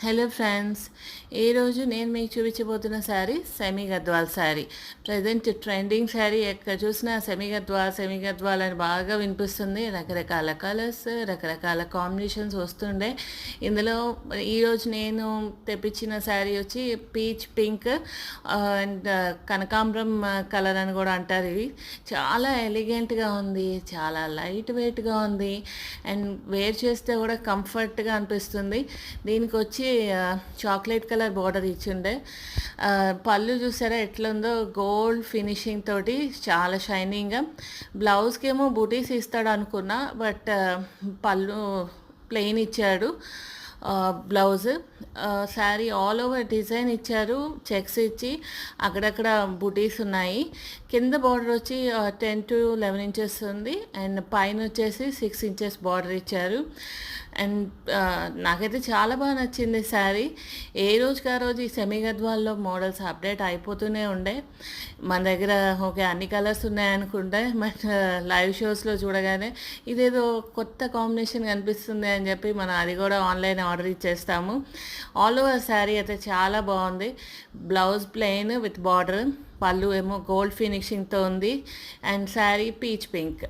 Hello friends, ఈరోజు నేను మీకు చూపించబోతున్న sari semi Gadwal sari. Present trending sari, ఎక్కడ చూసినా సెమీ గద్వాల్ అని బాగా వినిపిస్తుంది. రకరకాల కలర్స్, రకరకాల కాంబినేషన్స్ వస్తుండే. ఇందులో ఈరోజు నేను తెప్పించిన శారీ వచ్చి పీచ్ పింక్ అండ్ కనకాంబరం కలర్ అని కూడా అంటారు. ఇవి చాలా ఎలిగెంట్గా ఉంది, చాలా లైట్ వెయిట్గా ఉంది అండ్ వేర్ చేస్తే కూడా కంఫర్ట్గా అనిపిస్తుంది. దీనికి వచ్చి చాక్లెట్ కలర్ బార్డర్ ఇచ్చిండే. పళ్ళు చూసారా ఎట్లుందో, గోల్డ్ ఫినిషింగ్ తోటి చాలా షైనింగ్గా. బ్లౌజ్కి ఏమో బూటీస్ ఇస్తాడు అనుకున్నా, బట్ పళ్ళు ప్లెయిన్ ఇచ్చాడు. Blouse sari all over design ఇచ్చారు, చెక్స్ ఇచ్చి అక్కడక్కడ బుటీస్ ఉన్నాయి. కింద బార్డర్ వచ్చి 10 to 11 ఇంచెస్ ఉంది అండ్ పైన వచ్చేసి 6 ఇంచెస్ బార్డర్ ఇచ్చారు. అండ్ నాకైతే చాలా బాగా నచ్చింది శారీ. ఏ రోజుకి ఆ రోజు ఈ సెమీ గద్వాల్లో మోడల్స్ అప్డేట్ అయిపోతూనే ఉండే. మన దగ్గర ఓకే అన్ని కలర్స్ ఉన్నాయనుకుంటే, బట్ లైవ్ షోస్లో చూడగానే ఇదేదో కొత్త కాంబినేషన్ కనిపిస్తుంది అని చెప్పి మనం అది కూడా ఆన్లైన్ ఆర్డర్ ఇచ్చేస్తాము. ఆల్ ఓవర్ శారీ అయితే చాలా బాగుంది. బ్లౌజ్ ప్లెయిన్ విత్ బార్డర్, పళ్ళు ఏమో గోల్డ్ ఫినిషింగ్తో ఉంది అండ్ శారీ పీచ్ పింక్.